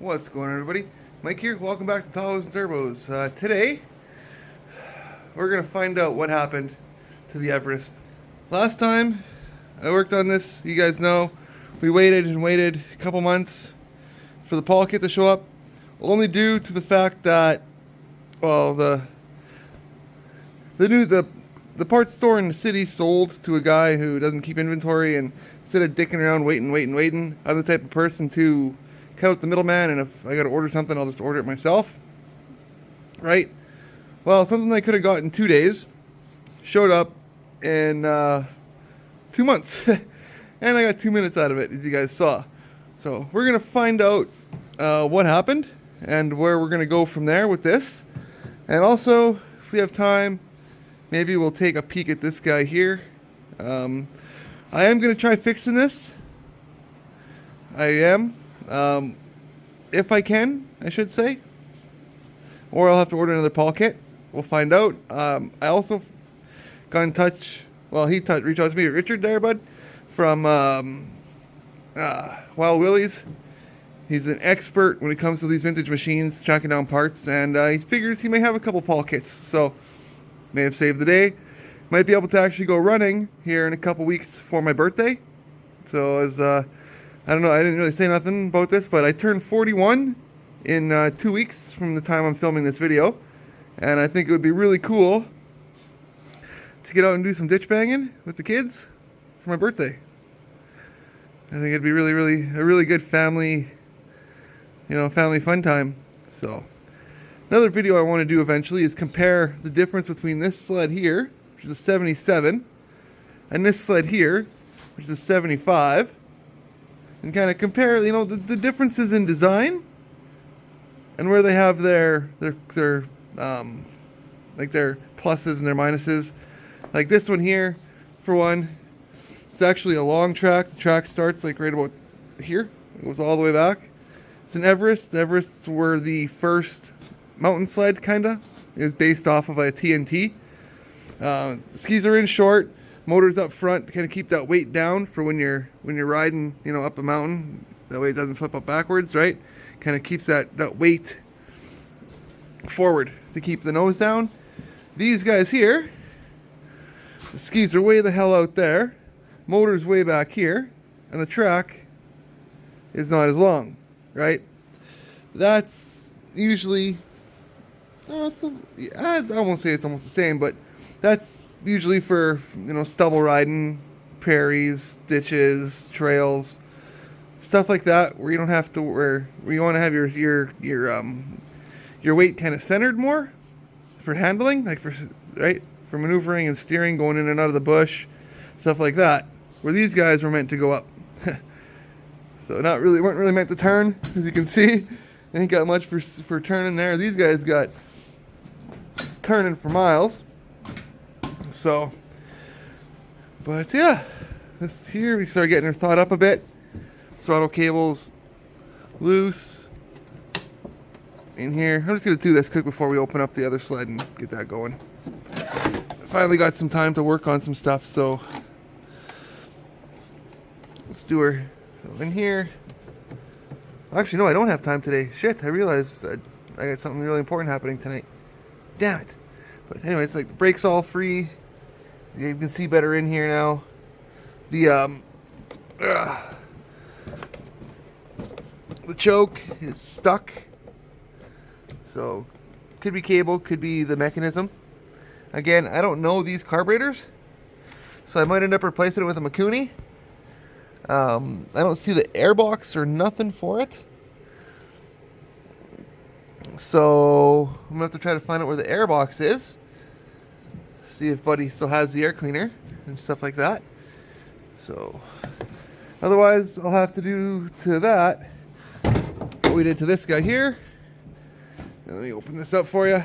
What's going on, everybody? Mike here. Welcome back to Tahoes and Turbos. Today, we're going to find out what happened to the Everest. Last time I worked on this, you guys know, we waited and waited a couple months for the Pawl kit to show up, only due to the fact that, well, the parts store in the city sold to a guy who doesn't keep inventory, and instead of dicking around waiting, I'm the type of person to cut out the middleman, and if I gotta order something, I'll just order it myself. Right? Well, something I could have got in 2 days showed up in 2 months. And I got 2 minutes out of it, as you guys saw. So we're gonna find out what happened and where we're gonna go from there with this. And also, if we have time, maybe we'll take a peek at this guy here. I am gonna try fixing this. I am. If I can, I should say. Or I'll have to order another Pawl kit. We'll find out. I also got in touch. Well, reached out to me, Richard there, bud, from Wild Willie's. He's an expert when it comes to these vintage machines, tracking down parts, and he figures he may have a couple Pawl kits. So, may have saved the day. Might be able to actually go running here in a couple weeks for my birthday. So, as I don't know, I didn't really say nothing about this, but I turned 41 in 2 weeks from the time I'm filming this video. And I think it would be really cool to get out and do some ditch banging with the kids for my birthday. I think it'd be a really good family fun time. So, another video I want to do eventually is compare the difference between this sled here, which is a 77, and this sled here, which is a 75. And kind of compare, the differences in design and where they have their pluses and their minuses. Like this one here, for one, it's actually a long track. The track starts like right about here. It goes all the way back. It's an Everest. The Everests were the first mountain sled, kinda. It was based off of a TNT. The skis are in short. Motors up front to kind of keep that weight down for when you're riding, up the mountain. That way it doesn't flip up backwards, right? Kind of keeps that weight forward to keep the nose down. These guys here, the skis are way the hell out there. Motor's way back here, and the track is not as long, right? That's usually, I won't say it's almost the same, but that's usually for stubble riding, prairies, ditches, trails, stuff like that, where you don't have to where you want to have your weight kind of centered more for handling, like for maneuvering and steering, going in and out of the bush, stuff like that. Where these guys were meant to go up, so weren't really meant to turn, as you can see. Ain't got much for turning there. These guys got turning for miles. So, but yeah, this here we start getting her thawed up a bit. Throttle cables loose in here. I'm just gonna do this quick before we open up the other sled and get that going. Finally got some time to work on some stuff, so let's do her. So in here, actually no, I don't have time today. Shit, I realized I got something really important happening tonight. Damn it. But anyway, it's like the brakes all free. You can see better in here now. The choke is stuck. So, could be cable, could be the mechanism. Again, I don't know these carburetors, so I might end up replacing it with a Mikuni. I don't see the airbox or nothing for it. So, I'm going to have to try to find out where the airbox is. See if Buddy still has the air cleaner and stuff like that. So, otherwise, I'll have to do to that what we did to this guy here. Let me open this up for you.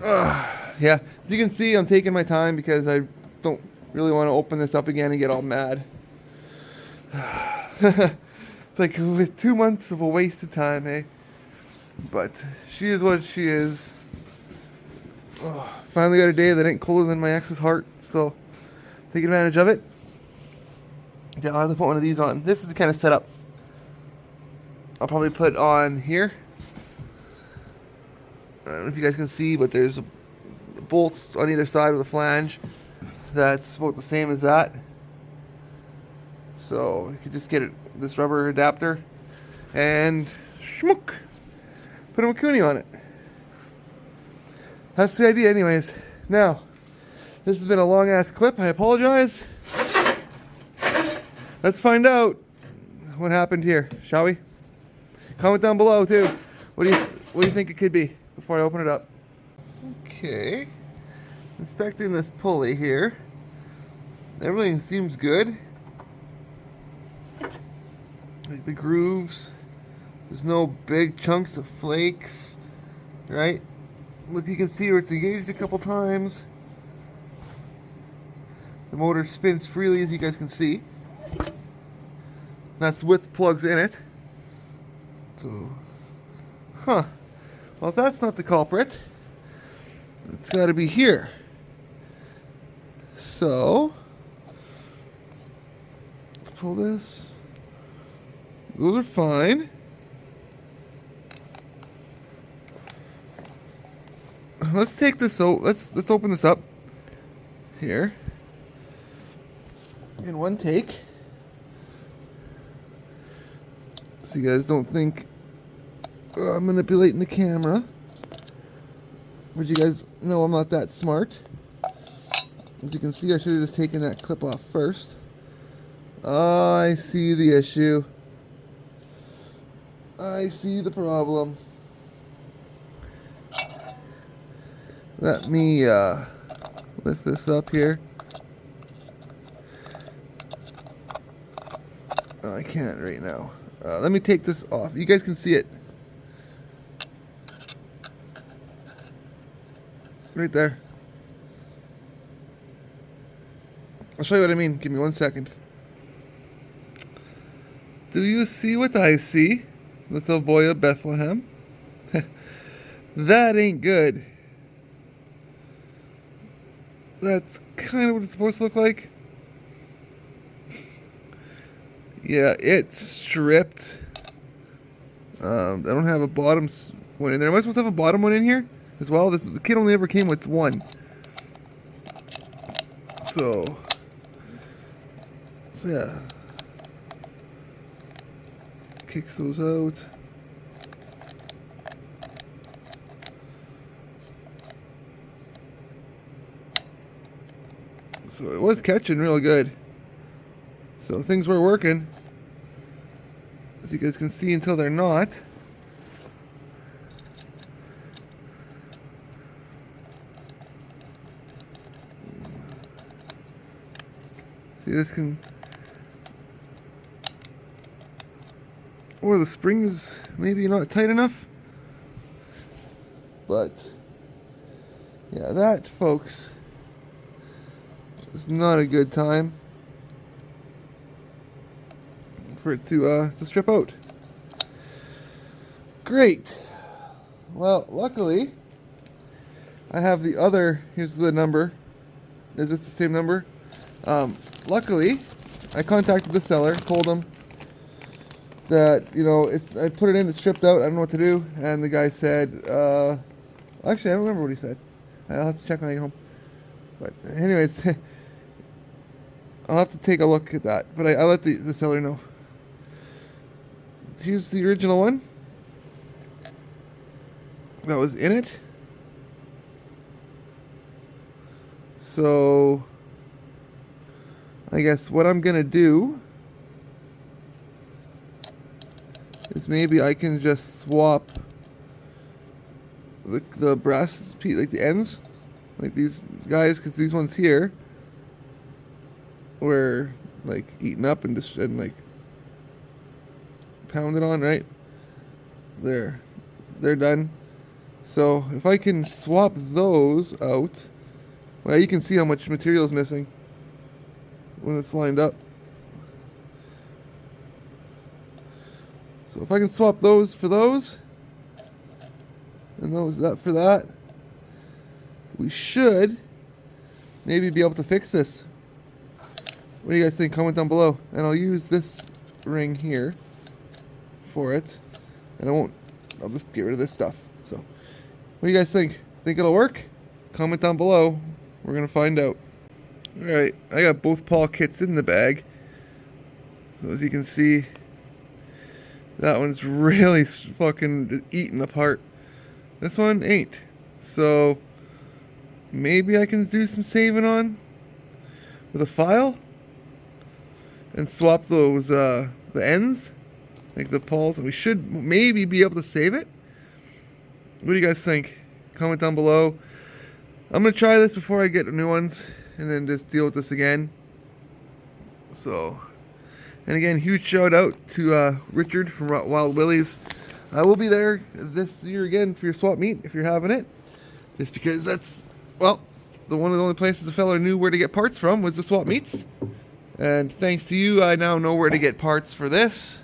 Yeah, as you can see, I'm taking my time because I don't really want to open this up again and get all mad. It's like with 2 months of a waste of time, eh? But she is what she is. Finally got a day that ain't colder than my ex's heart, so take advantage of it. Yeah, I'll have to put one of these on. This is the kind of setup I'll probably put on here. I don't know if you guys can see, but there's bolts on either side of the flange. That's about the same as that. So you could just get this rubber adapter and schmook, put a Makuni on it. That's the idea anyways. Now, this has been a long ass clip. I apologize. Let's find out what happened here, shall we? Comment down below too. What do you think it could be before I open it up? Okay. Inspecting this pulley here. Everything seems good. Like the grooves. There's no big chunks of flakes. Right? Look, you can see where it's engaged a couple times. The motor spins freely, as you guys can see. That's with plugs in it. So, well, if that's not the culprit, it's got to be here. So, let's pull this. Those are fine. Let's take this out. Let's open this up here in one take, so you guys don't think I'm manipulating the camera. But you guys know I'm not that smart. As you can see, I should have just taken that clip off first. I see the issue. I see the problem. Let me lift this up here. Oh, I can't right now. Let me take this off. You guys can see it. Right there. I'll show you what I mean. Give me 1 second. Do you see what I see, little boy of Bethlehem? That ain't good. That's kind of what it's supposed to look like. Yeah, it's stripped. I don't have a bottom one in there. Am I supposed to have a bottom one in here as well? The kit only ever came with one. So yeah. Kicks those out. So it was catching real good. So things were working. As you guys can see, until they're not. See, this can... Or the spring is maybe not tight enough. But yeah, that, folks, is not a good time for it to strip out. Great. Well, luckily, I have the other. Here's the number. Is this the same number? Luckily, I contacted the seller, told him that, you know, I put it in, it's stripped out, I don't know what to do, and the guy said, actually, I don't remember what he said. I'll have to check when I get home. But anyways, I'll have to take a look at that. But I let the seller know. Here's the original one that was in it. So I guess what I'm gonna do is maybe I can just swap the brass piece, like the ends, like these guys, because these ones here were like eaten up and just like pounded on, right? They're done. So if I can swap those out, well, you can see how much material is missing when it's lined up. So if I can swap those for those, and that for that, we should maybe be able to fix this. What do you guys think? Comment down below. And I'll use this ring here for it. And I'll just get rid of this stuff. So, what do you guys think? Think it'll work? Comment down below. We're going to find out. Alright, I got both Pawl kits in the bag. So as you can see, that one's really fucking eaten apart. This one ain't. So maybe I can do some saving on with a file and swap those the ends, like the Pawls, and we should maybe be able to save it. What do you guys think? Comment down below. I'm gonna try this before I get new ones and then just deal with this again. So, and again, huge shout out to Richard from Wild Willie's. I will be there this year again for your swap meet if you're having it. Just because that's, well, one of the only places a fella knew where to get parts from was the swap meets. And thanks to you, I now know where to get parts for this.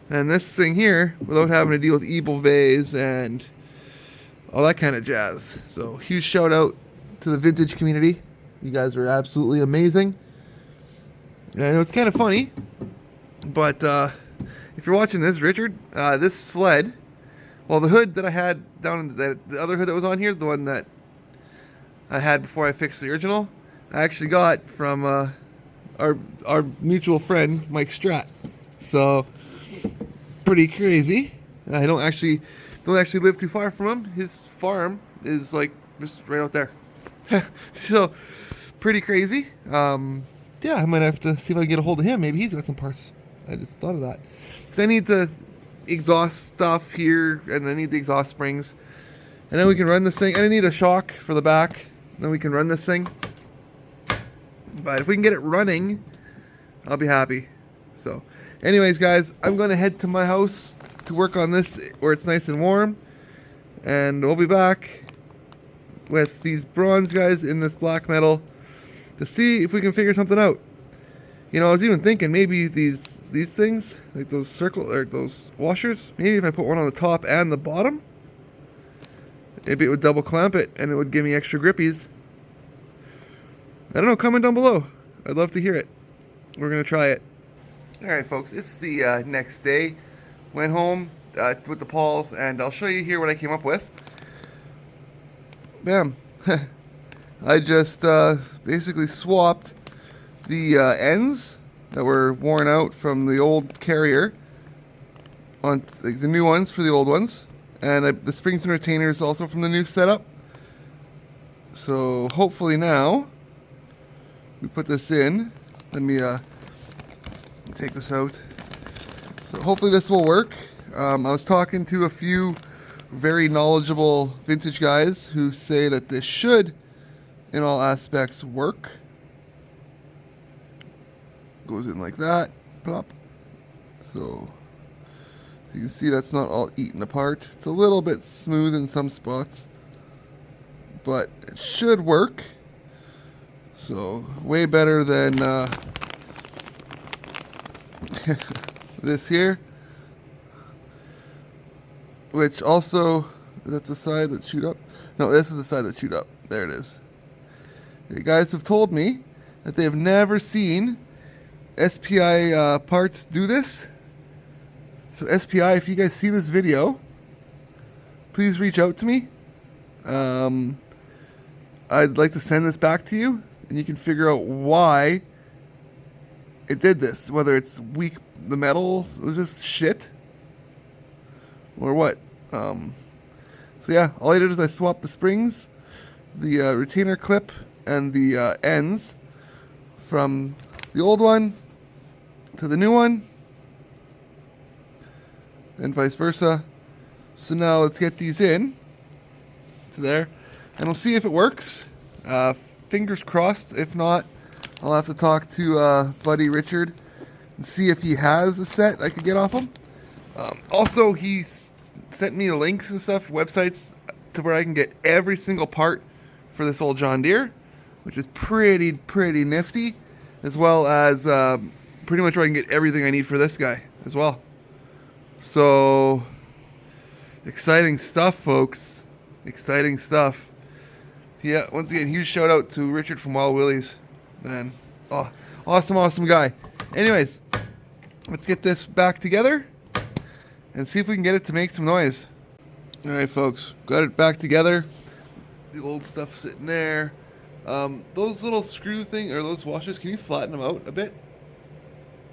And this thing here, without having to deal with evil bays and all that kind of jazz. So, huge shout out to the vintage community. You guys are absolutely amazing. And I know it's kind of funny, but if you're watching this, Richard, this sled, well, the hood that I had down in the other hood that was on here, the one that I had before I fixed the original, I actually got from our mutual friend Mike Stratt. So pretty crazy. I don't actually live too far from him. His farm is like just right out there. So pretty crazy. Yeah, I might have to see if I can get a hold of him. Maybe he's got some parts. I just thought of that. Because I need the exhaust stuff here, and I need the exhaust springs. And then we can run this thing. And I need a shock for the back. Then we can run this thing. But if we can get it running, I'll be happy. So, anyways, guys, I'm going to head to my house to work on this where it's nice and warm. And we'll be back with these bronze guys in this black metal to see if we can figure something out. You know, I was even thinking maybe these things, like those circle or those washers, maybe if I put one on the top and the bottom, maybe it would double clamp it and it would give me extra grippies. I don't know, comment down below. I'd love to hear it. We're going to try it. Alright folks, it's the next day. Went home with the Pawls, and I'll show you here what I came up with. Bam. I just basically swapped the ends that were worn out from the old carrier on like, the new ones for the old ones, and the springs and retainers also from the new setup. So hopefully now we put this in. Let me take this out. So hopefully this will work. I was talking to a few very knowledgeable vintage guys who say that this should in all aspects work. Goes in like that, pop. So you can see that's not all eaten apart. It's a little bit smooth in some spots, but it should work. So way better than this here, which also, that's the side that chewed up. No, this is the side that chewed up. There it is. You guys have told me that they have never seen SPI parts do this. So SPI, if you guys see this video, please reach out to me. I'd like to send this back to you, and you can figure out why it did this. Whether it's weak, the metal was just shit, or what. So yeah, all I did is I swapped the springs, the retainer clip, and the ends from the old one to the new one, and vice versa. So now let's get these in to there, and we'll see if it works. Fingers crossed. If not, I'll have to talk to buddy Richard and see if he has a set I could get off him. Also, he sent me links and stuff, websites, to where I can get every single part for this old John Deere, which is pretty nifty, as well as pretty much where I can get everything I need for this guy as well. So exciting stuff, folks. Exciting stuff. Yeah, once again, huge shout out to Richard from Wild Willie's. Man, oh, awesome guy. Anyways, let's get this back together and see if we can get it to make some noise. Alright folks, got it back together. The old stuff sitting there. Those little screw thing, or those washers, can you flatten them out a bit?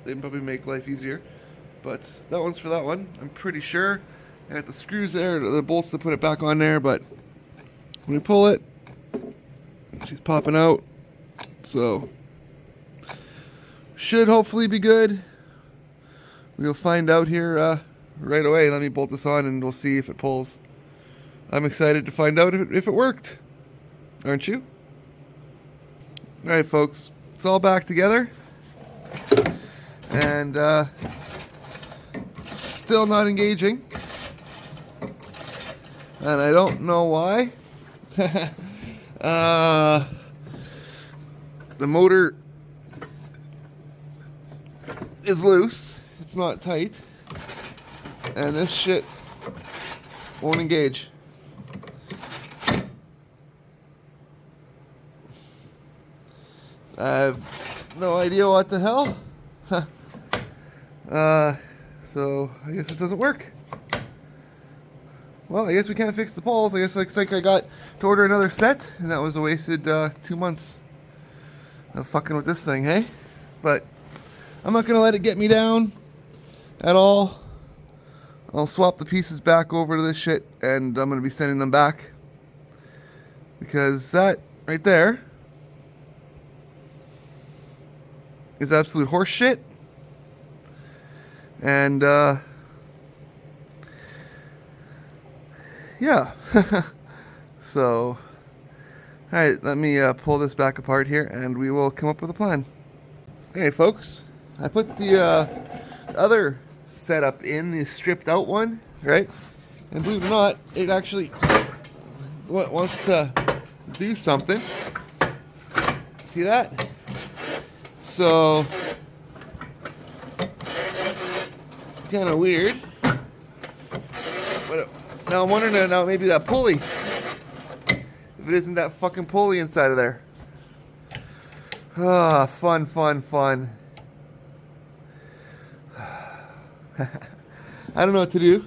They'd probably make life easier. But that one's for that one, I'm pretty sure. I got the screws there, the bolts to put it back on there, but when we pull it, she's popping out. So, should hopefully be good. We'll find out here right away. Let me bolt this on and we'll see if it pulls. I'm excited to find out if it worked. Aren't you? Alright folks, it's all back together. And still not engaging. And I don't know why. The motor is loose. It's not tight. And this shit won't engage. I have no idea what the hell. So I guess this doesn't work. Well, I guess we can't fix the Pawls. I guess looks like I got to order another set, and that was a wasted 2 months of fucking with this thing, hey? But I'm not gonna let it get me down at all. I'll swap the pieces back over to this shit, and I'm gonna be sending them back because that right there is absolute horse shit. And yeah. So alright, let me pull this back apart here and we will come up with a plan. Okay folks, I put the other setup in, the stripped out one, right? And believe it or not, it actually wants to do something. See that? So kind of weird. But now I'm wondering now maybe that pulley. If it isn't that fucking pulley inside of there. Ah, fun, fun, fun. I don't know what to do.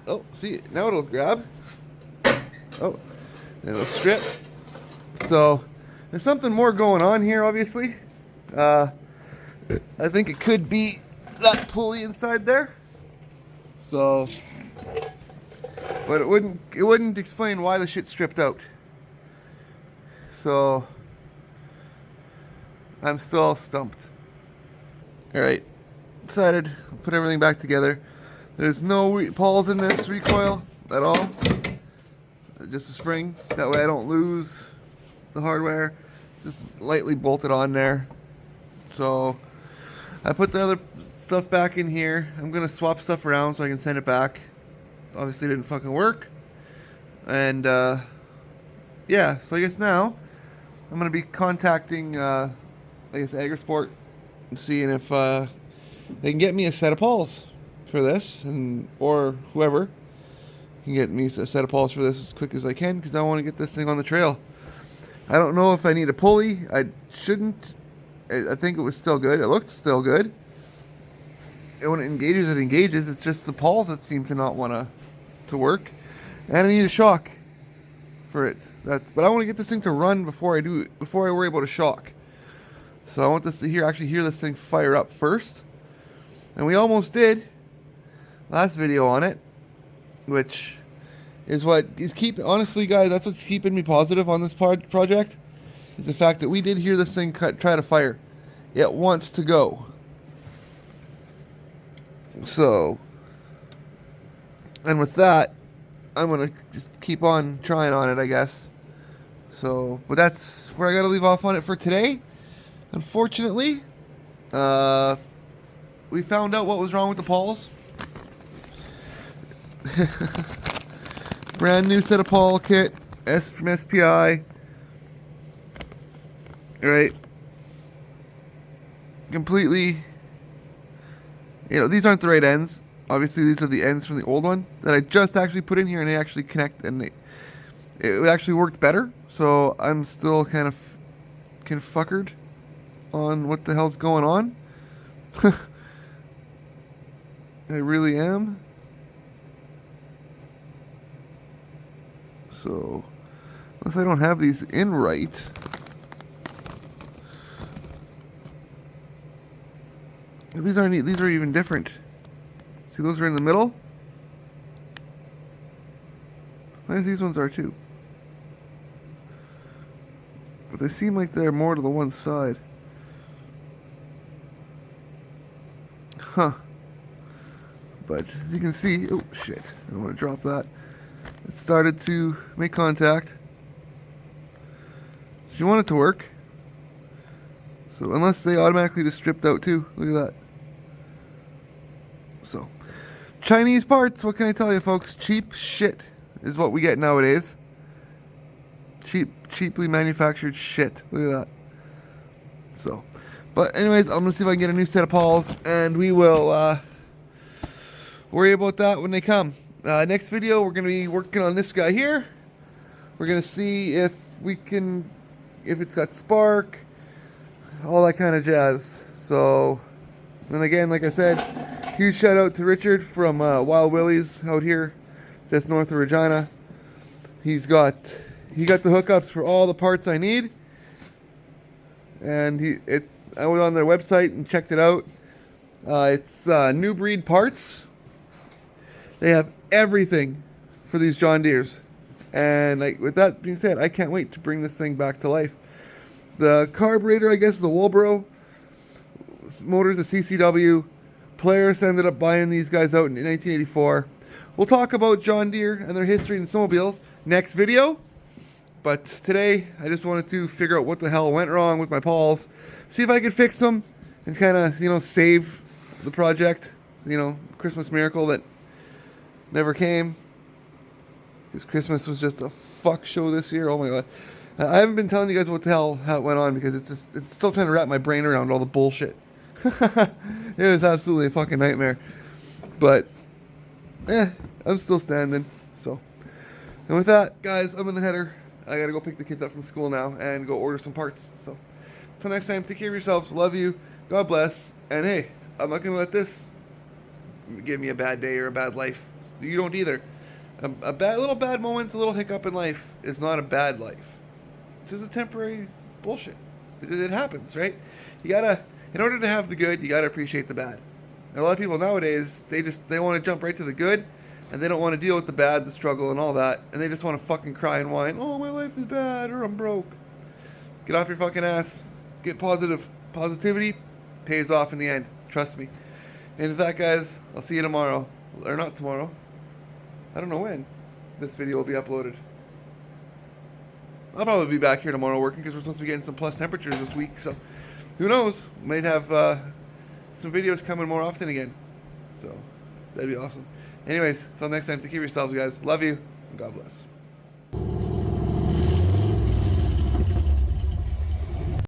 Oh, see, now it'll grab. Oh, and it'll strip. So, there's something more going on here, obviously. I think it could be that pulley inside there. So, but it wouldn't explain why the shit stripped out. So, I'm still stumped. Alright, decided, put everything back together. There's no Pawls in this recoil at all. Just a spring. That way I don't lose the hardware. It's just lightly bolted on there. So, I put the other stuff back in here. I'm going to swap stuff around so I can send it back. Obviously it didn't fucking work. And, yeah, so I guess now I'm going to be contacting, I guess, AgriSport and seeing if they can get me a set of Pawls for this, and or whoever can get me a set of Pawls for this as quick as I can, because I want to get this thing on the trail. I don't know if I need a pulley. I shouldn't. I think it was still good. It looked still good. And when it engages, it engages. It's just the Pawls that seem to not want to work. And I need a shock for it. But I want to get this thing to run before I worry about a shock. So I want this to actually hear this thing fire up first. And we almost did last video on it, which is what is honestly guys, that's what's keeping me positive on this project, is the fact that we did hear this thing try to fire. It wants to go. So, and with that, I'm gonna just keep on trying on it, I guess. So, but that's where I gotta leave off on it for today. Unfortunately, we found out what was wrong with the Pawls. Brand new set of Pawl kit, from SPI. Right. Completely, these aren't the right ends. Obviously, these are the ends from the old one that I just actually put in here, and they actually connect, and it actually worked better. So I'm still kind of confuckered on what the hell's going on. I really am. So, unless I don't have these in right. These are even different. See, those are in the middle. I guess these ones are too. But they seem like they're more to the one side. Huh. But as you can see, oh shit, I don't want to drop that. It started to make contact. You want it to work. So unless they automatically just stripped out too. Look at that. So Chinese parts, what can I tell you folks? Cheap shit is what we get nowadays. Cheaply manufactured shit. Look at that. So, but anyways, I'm gonna see if I can get a new set of Pawls, and we will worry about that when they come. Next video, we're gonna be working on this guy here. We're gonna see if we can, if it's got spark, all that kind of jazz. So, then again, like I said, huge shout out to Richard from Wild Willie's out here, just north of Regina. He got the hookups for all the parts I need, and I went on their website and checked it out. It's New Breed Parts. They have everything for these John Deeres, and with that being said, I can't wait to bring this thing back to life. The carburetor, I guess, is the Wolbro. Motor's a CCW. Polaris ended up buying these guys out in 1984. We'll talk about John Deere and their history in snowmobiles next video. But today, I just wanted to figure out what the hell went wrong with my Pawls. See if I could fix them and kind of, save the project. Christmas miracle that never came. Because Christmas was just a fuck show this year. Oh my god. I haven't been telling you guys what the hell how it went on because it's still trying to wrap my brain around all the bullshit. It was absolutely a fucking nightmare. But, I'm still standing. So, and with that, guys, I'm gonna header. I gotta go pick the kids up from school now and go order some parts. So, until next time, take care of yourselves. Love you. God bless. And hey, I'm not gonna let this give me a bad day or a bad life. You don't either. A little bad moment, a little hiccup in life is not a bad life. It's just a temporary bullshit. It happens, right? In order to have the good, you gotta appreciate the bad. And a lot of people nowadays, they want to jump right to the good, and they don't want to deal with the bad, the struggle, and all that, and they just want to fucking cry and whine, oh, my life is bad, or I'm broke. Get off your fucking ass. Get positivity pays off in the end. Trust me. And with that, guys, I'll see you tomorrow. Or not tomorrow. I don't know when this video will be uploaded. I'll probably be back here tomorrow working because we're supposed to be getting some plus temperatures this week. So, who knows? Might have some videos coming more often again. So, that'd be awesome. Anyways, until next time, take care of yourselves, guys. Love you, and God bless.